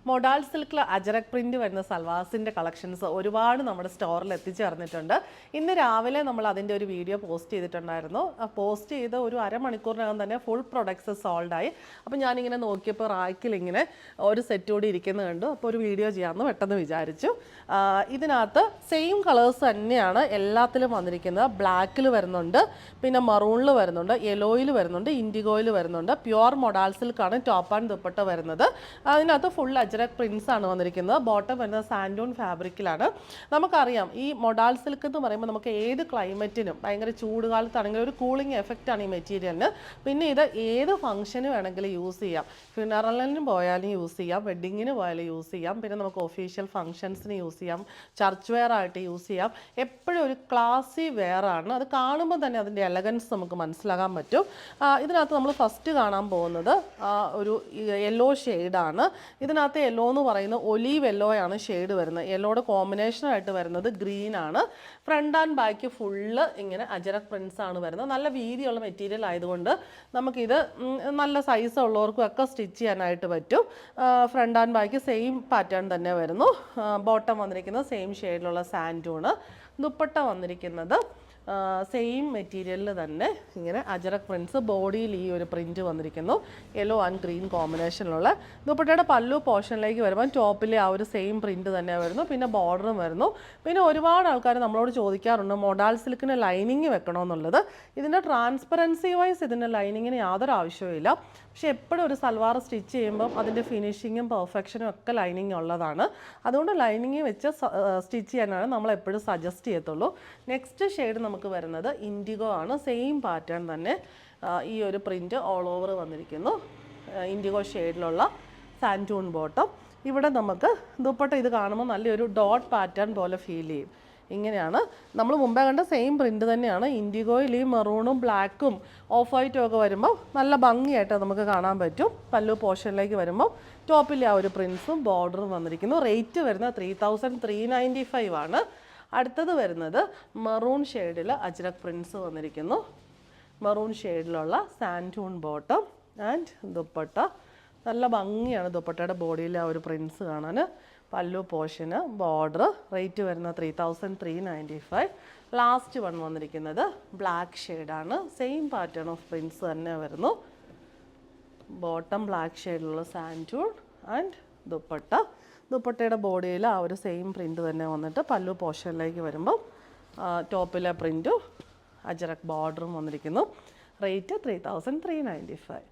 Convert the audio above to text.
Modal സിൽക്കിൽ ajrak print വരുന്ന സൽവാസിൻ്റെ collections ഒരുപാട് നമ്മുടെ സ്റ്റോറിൽ എത്തിച്ചേർന്നിട്ടുണ്ട്. ഇന്ന് രാവിലെ നമ്മൾ അതിൻ്റെ ഒരു വീഡിയോ പോസ്റ്റ് ചെയ്തിട്ടുണ്ടായിരുന്നു. പോസ്റ്റ് ചെയ്ത് ഒരു അരമണിക്കൂറിനകം തന്നെ ഫുൾ പ്രൊഡക്ട്സ് സോൾഡായി. അപ്പോൾ ഞാനിങ്ങനെ നോക്കിയപ്പോൾ റാക്കിൽ ഇങ്ങനെ ഒരു സെറ്റ് കൂടി ഇരിക്കുന്നത് കണ്ടു. അപ്പോൾ ഒരു വീഡിയോ ചെയ്യാമെന്ന് പെട്ടെന്ന് വിചാരിച്ചു. ഇതിനകത്ത് സെയിം കളേഴ്സ് തന്നെയാണ് എല്ലാത്തിലും വന്നിരിക്കുന്നത്. ബ്ലാക്കിൽ വരുന്നുണ്ട്, പിന്നെ മറൂണിൽ വരുന്നുണ്ട്, യെല്ലോയിൽ വരുന്നുണ്ട്, ഇൻഡിഗോയിൽ വരുന്നുണ്ട്. പ്യുവർ മൊഡാൾ സിൽക്കാണ് ടോപ്പ് ആൻഡ് ദുപ്പട്ട വരുന്നത്. അതിനകത്ത് ഫുൾ അജ്രക് പ്രിൻസ് ആണ് വന്നിരിക്കുന്നത്. ബോട്ടം വരുന്നത് സാൻഡൂൺ ഫാബ്രിക്കിലാണ്. നമുക്കറിയാം ഈ മൊഡാൾ സിൽക്ക് എന്ന് പറയുമ്പോൾ നമുക്ക് ഏത് ക്ലൈമറ്റിനും ഭയങ്കര ചൂട് കാലത്താണെങ്കിൽ ഒരു കൂളിംഗ് എഫക്റ്റ് ആണ് ഈ മെറ്റീരിയലിന്. പിന്നെ ഇത് ഏത് ഫംഗ്ഷന് വേണമെങ്കിലും യൂസ് ചെയ്യാം. ഫ്യൂണറലിന് പോയാലും യൂസ് ചെയ്യാം, വെഡ്ഡിങ്ങിന് പോയാലും യൂസ് ചെയ്യാം, പിന്നെ നമുക്ക് ഒഫീഷ്യൽ ഫംഗ്ഷൻസിന് യൂസ് ചെയ്യാം, ചർച്ച് വെയർ ആയിട്ട് യൂസ് ചെയ്യാം. എപ്പോഴും ഒരു ക്ലാസി വെയർ ആണ്. അത് കാണുമ്പോൾ തന്നെ അതിൻ്റെ എലഗൻസ് നമുക്ക് മനസ്സിലാക്കാൻ പറ്റും. ഇതിനകത്ത് നമ്മൾ ഫസ്റ്റ് കാണാൻ പോകുന്നത് ഒരു യെല്ലോ ഷെയ്ഡാണ്. ഇതിനകത്ത് യെല്ലോ എന്ന് പറയുന്നത് ഒലീവ് യെല്ലോ ആണ് ഷെയ്ഡ് വരുന്നത്. യെല്ലോയുടെ കോമ്പിനേഷനായിട്ട് വരുന്നത് ഗ്രീൻ ആണ്. ഫ്രണ്ട് ആൻഡ് ബാക്ക് ഫുള്ള് ഇങ്ങനെ അജറക് പ്രിൻസ് ആണ് വരുന്നത്. നല്ല വീതിയുള്ള മെറ്റീരിയൽ ആയതുകൊണ്ട് നമുക്കിത് നല്ല സൈസ് ഉള്ളവർക്കും ഒക്കെ സ്റ്റിച്ച് ചെയ്യാനായിട്ട് പറ്റും. Front and back same pattern തന്നെ വരുന്നു. ബോട്ടം വന്നിരിക്കുന്നത് സെയിം ഷെയ്ഡിലുള്ള സാൻഡൂണ്. ദുപ്പട്ട വന്നിരിക്കുന്നത് സെയിം മെറ്റീരിയലിൽ തന്നെ ഇങ്ങനെ അജറക് പ്രിൻസ്. ബോഡിയിൽ ഈ ഒരു പ്രിൻറ്റ് വന്നിരിക്കുന്നു, യെല്ലോ ആൻഡ് ഗ്രീൻ കോമ്പിനേഷനിലുള്ള. ദുപ്പട്ടയുടെ പല്ലു പോർഷനിലേക്ക് വരുമ്പോൾ ടോപ്പിലെ ആ ഒരു സെയിം പ്രിൻറ്റ് തന്നെ വരുന്നു. പിന്നെ ബോർഡറും വരുന്നു. പിന്നെ ഒരുപാട് ആൾക്കാർ നമ്മളോട് ചോദിക്കാറുണ്ട് മൊഡാൾ സിൽക്കിന് ലൈനിങ് വെക്കണമെന്നുള്ളത്. ഇതിൻ്റെ ട്രാൻസ്പെറൻസി വൈസ് ഇതിൻ്റെ ലൈനിങ്ങിന് യാതൊരു ആവശ്യവുമില്ല. പക്ഷേ എപ്പോഴും ഒരു സൽവാർ സ്റ്റിച്ച് ചെയ്യുമ്പം അതിൻ്റെ ഫിനിഷിങ്ങും പെർഫെക്ഷനും ഒക്കെ ലൈനിങ് ഉള്ളതാണ്. അതുകൊണ്ട് ലൈനിങ് വെച്ച് സ്റ്റിച്ച് ചെയ്യാനാണ് നമ്മൾ എപ്പോഴും സജസ്റ്റ് ചെയ്യത്തുള്ളൂ. നെക്സ്റ്റ് ഷെയ്ഡ് നമുക്ക് വരുന്നത് ഇൻഡിഗോ ആണ്. സെയിം പാറ്റേൺ തന്നെ ഈ ഒരു പ്രിൻറ്റ് ഓൾ ഓവർ വന്നിരിക്കുന്നു. ഇൻഡിഗോ ഷെയ്ഡിലുള്ള സാൻഡൂൺ ബോട്ടം. ഇവിടെ നമുക്ക് ദുപ്പട്ട ഇത് കാണുമ്പോൾ നല്ലൊരു ഡോട്ട് പാറ്റേൺ പോലെ ഫീൽ ചെയ്യും. ഇങ്ങനെയാണ് നമ്മൾ മുമ്പേ കണ്ട സെയിം പ്രിൻറ്റ് തന്നെയാണ്. ഇൻഡിഗോയിൽ ഈ മെറൂണും ബ്ലാക്കും ഓഫ് വൈറ്റും ഒക്കെ വരുമ്പോൾ നല്ല ഭംഗിയായിട്ട് നമുക്ക് കാണാൻ പറ്റും. പല്ലു പോർഷനിലേക്ക് വരുമ്പോൾ ടോപ്പിലെ ആ ഒരു പ്രിൻസും ബോർഡറും വന്നിരിക്കുന്നു. റേറ്റ് വരുന്നത് 3395 ആണ്. അടുത്തത് വരുന്നത് മെറൂൺ ഷെയ്ഡിൽ അജ്രക് പ്രിൻസ് വന്നിരിക്കുന്നു. മെറൂൺ ഷെയ്ഡിലുള്ള സാൻഡൂൺ ബോട്ടം ആൻഡ് ദുപ്പട്ട. നല്ല ഭംഗിയാണ് ദുപ്പട്ടയുടെ ബോഡിയിലെ ആ ഒരു പ്രിൻസ് കാണാൻ. പല്ലു പോർഷന്, ബോർഡർ. റേറ്റ് വരുന്നത് 3395. ലാസ്റ്റ് വൺ വന്നിരിക്കുന്നത് ബ്ലാക്ക് ഷെയ്ഡാണ്. സെയിം പാറ്റേൺ ഓഫ് പ്രിൻസ് തന്നെ വരുന്നു. ബോട്ടം ബ്ലാക്ക് ഷെയ്ഡിലുള്ള സാൻഡൂൺ ആൻഡ് ദുപ്പട്ട. ദുപ്പട്ടയുടെ ബോഡിയിൽ ആ ഒരു സെയിം പ്രിൻറ്റ് തന്നെ വന്നിട്ട് പല്ലു പോർഷനിലേക്ക് വരുമ്പോൾ ടോപ്പിലെ പ്രിൻറ്റും അജറക് ബോർഡറും വന്നിരിക്കുന്നു. റേറ്റ് 3395.